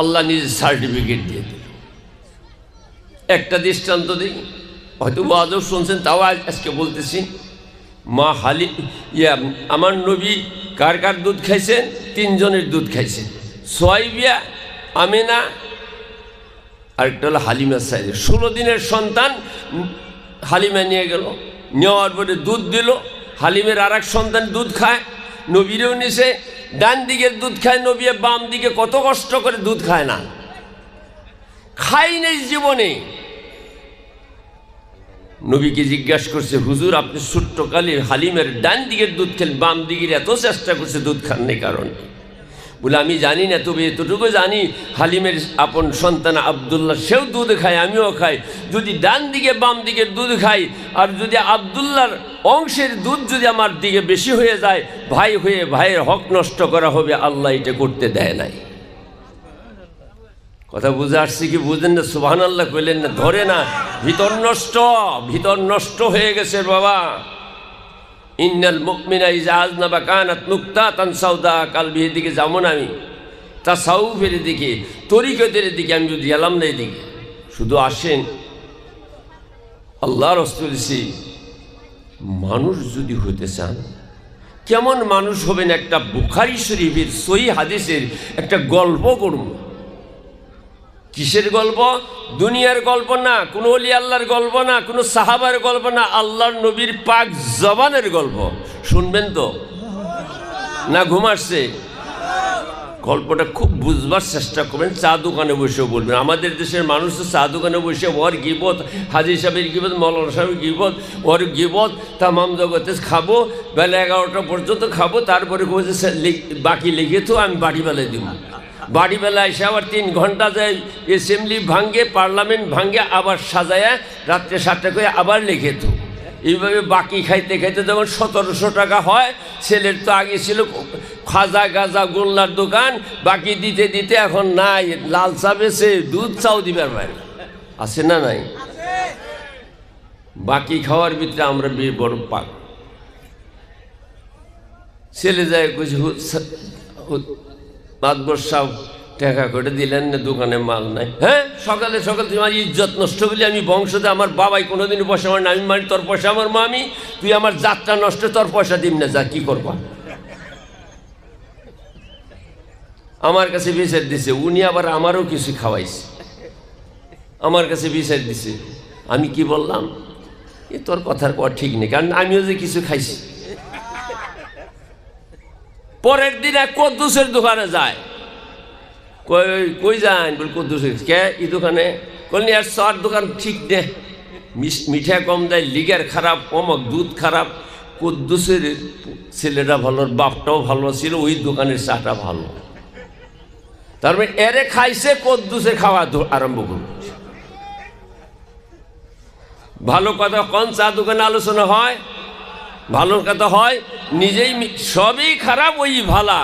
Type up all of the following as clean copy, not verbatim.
আল্লাহ নিজে সার্টিফিকেট দিয়ে দিল। একটা দৃষ্টান্ত দিই, হয়তো ওয়াজও শুনছেন, তাও আজকে বলতেছি। মা আমার নবী কার কার দুধ খাইছেন? 3 জনের দুধ খাইছেন, সোয়াইবিয়া, আমিনা, আরেকটা হলো হালিমা সাইদ। 16 দিনের সন্তান হালিমা নিয়ে গেল, নেওয়ার পরে দুধ দিল। হালিমের আর এক সন্তান দুধ খায়, নবীরেও নিছে। ডান দিকের দুধ খায় নবী, বাম দিকে কত কষ্ট করে দুধ খায় না, খাই নেই জীবনে। নবীকে জিজ্ঞাসা করছে, হুজুর আপনি ছোট্টকালের হালিমের ডান দিকের দুধ খেলেন, বাম দিকের এত চেষ্টা করছে দুধ খান নেই কারণ? বলে আমি জানি না, তবে এতটুকু জানি হালিমের আপন সন্তান আব্দুল্লাহ সেও দুধ খায়, আমিও খাই। যদি ডান দিকে বাম দিকের দুধ খাই, আর যদি আব্দুল্লাহর অংশের দুধ যদি আমার দিকে বেশি হয়ে যায়, ভাই হয়ে ভাইয়ের হক নষ্ট করা হবে, আল্লাহ এটা করতে দেয় নাই। কথা বুঝে আসছে কি বুঝলেন না? সুবহানাল্লাহ কইলেন না? ধরে না, ভিতর নষ্ট হয়ে গেছে বাবা। ইন্নাল মুমিনা ইযা আযনাবা কানাত নুকতাতান সাউদা কালবির দিকে যেমন আমি তাসাউফের দিকে, তরিকতের দিকে আমি যদি গেলাম না এদিকে, শুধু আসেন আল্লাহ রাসূল মানুষ যদি হতে চান, কেমন মানুষ হবেন? একটা বুখারী শরীফের সহিহ হাদিসের একটা গল্প করব। কিসের গল্প? দুনিয়ার গল্প না, কোনো ওলি আল্লাহর গল্প না, কোনো সাহাবার গল্প না, আল্লাহর নবীর পাক জবানের গল্প। শুনবেন তো না? ঘুম আসছে? গল্পটা খুব বুঝবার চেষ্টা করবেন, চা দোকানে বসেও বলবেন। আমাদের দেশের মানুষ তো চা দোকানে বসে ওর গিবত, হাজী সাহেবের গিবত, মৌলানা সাহেবের গিবত, ওর গিবত তামাম জগতে খাবো, বেলা 11টা পর্যন্ত খাবো, তারপরে বাকি লিখে তো আমি বাড়িবেলায় দিব। বাড়িবেলা এসে আবার 3 ঘন্টা যায়, অ্যাসেম্বলি ভাঙ্গে, পার্লামেন্ট ভাঙ্গে, আবার সাজায়া রাত্রে 7টা করে আবার লিখে তো। এইভাবে বাকি খাইতে খাইতে যখন 1700 টাকা হয়, ছেলের তো আগে ছিল খাজা গাজা গোল্লার দোকান, বাকি দিতে দিতে এখন নাই, লাল চা বেছে, দুধ চাও দিবার পারে, আছে না নাই? বাকি খাওয়ার ভিতরে আমরা বড় পাক। ছেলে যায় কইছে, মাতবর সাহেব টাকা করে দিলেন না, দোকানে মাল নাই। হ্যাঁ, সকালে সকালে তোমার ইজ্জত নষ্ট করলে, আমি বংশতে আমার বাবাই কোনোদিনও পয়সা আমার না, আমি মানি তোর পয়সা আমার মামি, তুই আমার যাত্রা নষ্ট, তোর পয়সা দিম না, যা কি করবা? আমার কাছে বিচার দিছে, উনি আবার আমারও কিছু খাওয়াইছে, আমার কাছে বিচার দিছে। আমি কি বললাম, এ তোর কথার পর ঠিক নেই, কারণ আমিও যে কিছু খাইছি। পরের দিন এক কদ্দুসের দোকানে যায়, কই যান? বল কদ্দুসের। কে এই দোকানে? বলনি আর চার দোকান ঠিক নে, মিঠা কম দেয়, লিগার খারাপ, অমক দুধ খারাপ। কদ্দুসের ছেলেটা ভালো, বাপটাও ভালো ছিল, ওই দোকানের চাটা ভালো। তার মানে এরে খাইছে, কদ্দুসে খাওয়া আরম্ভ করল। ভালো কথা কোন চা দোকানে আলোচনা হয়? ভালো কথা হয়, নিজেই সবই খারাপ, ওই ভালা।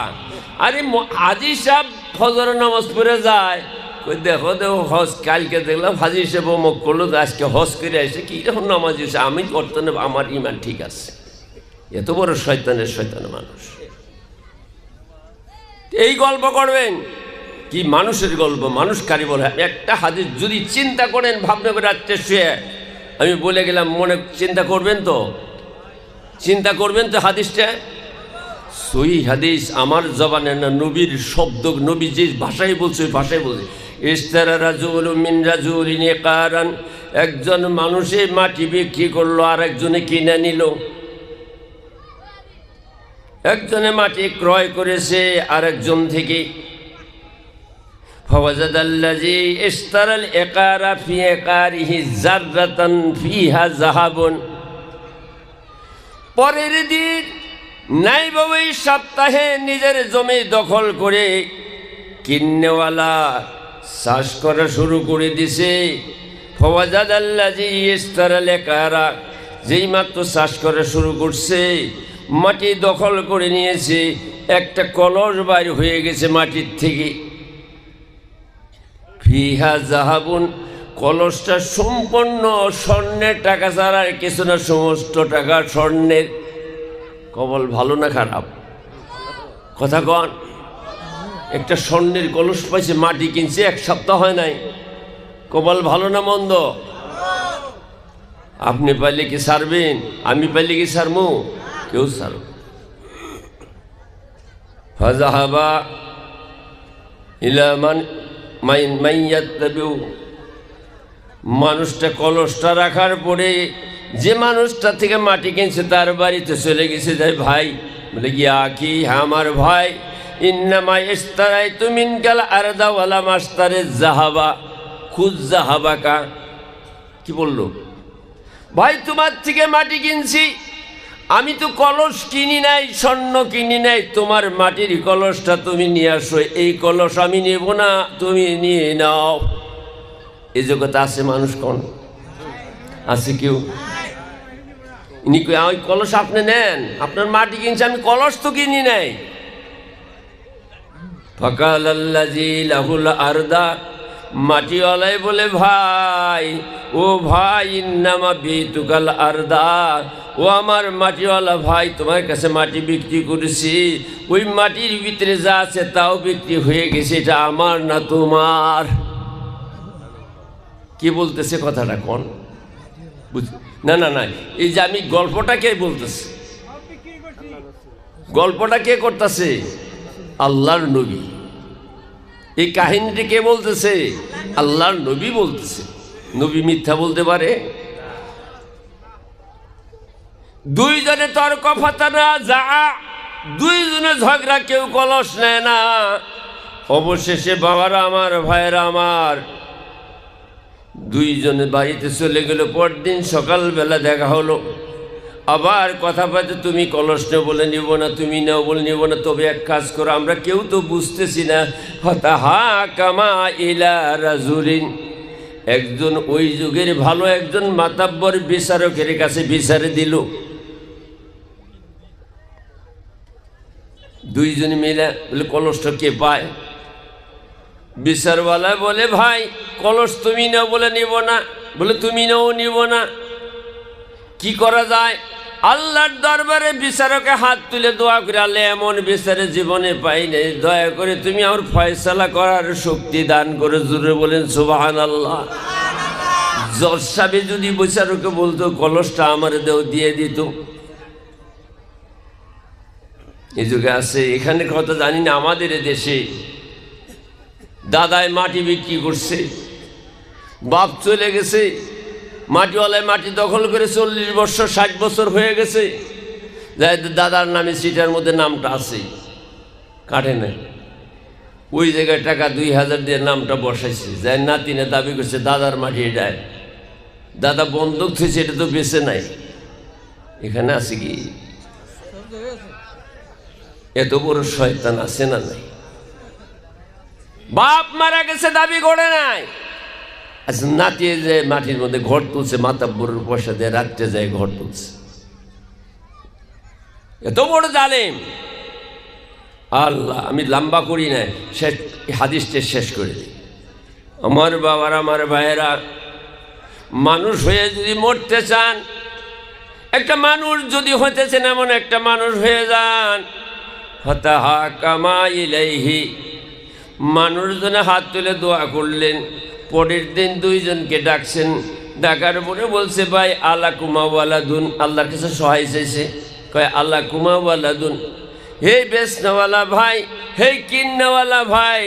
আরে হাজী সাহেব ফজর নামাজ পড়ে যায়, ওই দেখো দেখো হজ, কালকে দেখলাম হাজী সাহেব অমুক করলো, আজকে হজ করে আসে, কি রকম নামাজ হয়েছে, আমি করতে না, আমার ইমান ঠিক আছে। এত বড় শয়তান মানুষ। এই গল্প করবেন কি? মানুষের গল্প, মানুষ কারিগর। একটা হাদিস যদি চিন্তা করেন, ভাবনা করে রাত্রে শুয়ে, আমি বলে গেলাম, মনে চিন্তা করবেন তো, চিন্তা করবেন তো। হাদিসটা সহিহ হাদিস, আমার জবানে না, নবীর শব্দ, নবী যে ভাষায় বলছে ওই ভাষায় বলছে। ইশতারা রাজুল মিন রাজুলিন ইকারান, একজন মানুষে মাটি বিক্রি করলো, আর একজনে কিনে নিল। একজনে মাটি ক্রয় করেছে আরেকজন থেকে। ফাওয়াজাদাল্লাযী ইশতারাল ইকারা ফি ইকারিহি যাররাতান ফিহা যাহাবুন। পরের দিন নাই বাবা, এই সপ্তাহে নিজের জমি দখল করে কিন্নেওয়ালা চাষ করা শুরু করে দিছে। ফাওয়াজাদাল্লাযী ইশতারাল ইকারা, যেই মাত্র চাষ করা শুরু করছে, মাটি দখল করে নিয়েছে, একটা কলস বাইর হয়ে গেছে মাটির থেকে। ফিহা যাহাবুন, কলসটা সম্পূর্ণ স্বর্ণের, টাকা ছাড়া আর কিছু না, সমস্ত টাকা স্বর্ণের। কবল ভালো না খারাপ? কথা কন। একটা স্বর্ণের কলস পাইছে, মাটি কিনছে, 1 সপ্তাহ হয় নাই। কপাল ভালো না মন্দ? আপনি পাইলে কি সারবেন? আমি পাইলে কি সারমু? কেউ সারব। ফাযাহাবা ইলা মান ইয়াত্তাবিউ, মানুষটা কলসটা রাখার পরে যে মানুষটা থেকে মাটি কিনছে তার বাড়িতে চলে গেছে। যাই ভাই, বলে গিয়া কি, হ্যাঁ আমার ভাই, ইন্নামা ইশতারাইতু মিনকাল আরদা ওয়ালা মাশতারি যাহাবা খুয যাহাবাকা। কি বললো? ভাই তোমার থেকে মাটি কিনছি, আমি তো কলস কিনি নাই, স্বর্ণ কিনি নাই, তোমার মাটির কলসটা তুমি নিয়ে আসো, এই কলস আমি নেব না, তুমি নিয়ে নাও। এই জগতে আছে মানুষ? কোন আছে কেউ? ইনি ওই কলস আপনি নেন, আপনার মাটি কিনছে, আমি কলস তো কিনি নাই। ফাকালাল্লাযী লাহুল আরদা, মাটিওয়ালাই বলে ভাই, ও ভাই, ইন্নামা বিতুকাল আরদা, ও আমার মাটিওয়ালা ভাই, তোমার কাছে মাটি বিক্রি করেছি, ওই মাটির ভিতরে যা আছে তাও বিক্রি হয়ে গেছে, এটা আমার না তোমার। কি বলতেছে কথাটা কোন? না না না, এই যে আমি গল্পটা কে বলতেছি, গল্পটা কে করতেছে? আল্লাহর নবী। এই কাহিনীটি কে বলতেছে? আল্লাহর নবী বলতেছে। নবী মিথ্যা বলতে পারে? দুইজনে তর্ক ফাতানা যা, দুইজনে ঝগড়া, কেউ কলস নেয় না। অবশেষে বাবারা আমার, ভাইয়েরা আমার, দুইজনে বাড়িতে চলে গেল। পরদিন সকালবেলা দেখা হলো, আবার কথা পাইতে, তুমি কলস নেও বলে নিব না, তুমি নেও বলে নিব না, তবে এক কাজ করো, আমরা কেউ তো বুঝতেছি না। ফাতাহাকামা ইলা রাজুলিন, একজন ওই যুগের ভালো একজন মাতাব্বর বিচারকের কাছে বিচারে দিল। দুইজনে মিলে বলে কলসটা কে পায়? বিচারওয়ালা বলে ভাই কলস তুমি নাও বলে নিব না, বলে তুমি নাও নিব না, কি করা যায়? আল্লাহর দরবারে বিচারকে হাত তুলে দোয়া করে, আল্লাহ এমন বিচারে জীবনে পাই নাই, দয়া করে তুমি আমার ফয়সালা করার শক্তি দান করে। জোরে বলেন সুবহানাল্লাহ। জজ সাহেব যদি বিচারকে বলতো কলসটা আমার দেও, দিয়ে দিত। এই যুগে আছে, এখানে কথা জানি না, আমাদের দেশে দাদায় মাটি বিক্রি করছে, বাপ চলে গেছে, মাটিওয়ালায় মাটি দখল করে 40 বছর 60 বছর হয়ে গেছে, দাদার নামে সিটার মধ্যে নামটা আছে, কাটে না। ওই জায়গায় টাকা 2000 দিয়ে নামটা বসাইছে, যাই নাতিনে দাবি করছে দাদার মাটি এটায়, দাদা বন্ধক থুয়েছে, এটা তো বেঁচে নাই। এখানে আছে কি এত বড় শয়তান আছে না নাই? বাপ মারা গেছে, দাবি করে নাই। আচ্ছা, নাতি যে মাটির মধ্যে ঘর তুলছে, মাতাব্বরের পয়সা দিয়ে রাত্রে যায় ঘর তুলছে, এত বড় জালেম। আল্লাহ, আমি লম্বা করি না, শেষ হাদিসটা শেষ করে দিই। আমার বাবার, আমার ভাইয়েরা, মানুষ হয়ে যদি মরতে চান, একটা মানুষ যদি হইতেছেন, এমন একটা মানুষ হয়ে যান। ফাতাহাকামা ইলাইহি, মানুষজনে হাত তুলে দোয়া করলেন। পরের দিন দুইজনকে ডাকছেন, ডাকার পরে বলছে ভাই আলাকুমা ওয়ালাদুন, আল্লাহর কাছে সহায় চাইছে। কয় আলাকুমা ওয়ালাদুন, হে বেচনাওয়ালা ভাই, হে কিন্নাওয়ালা ভাই,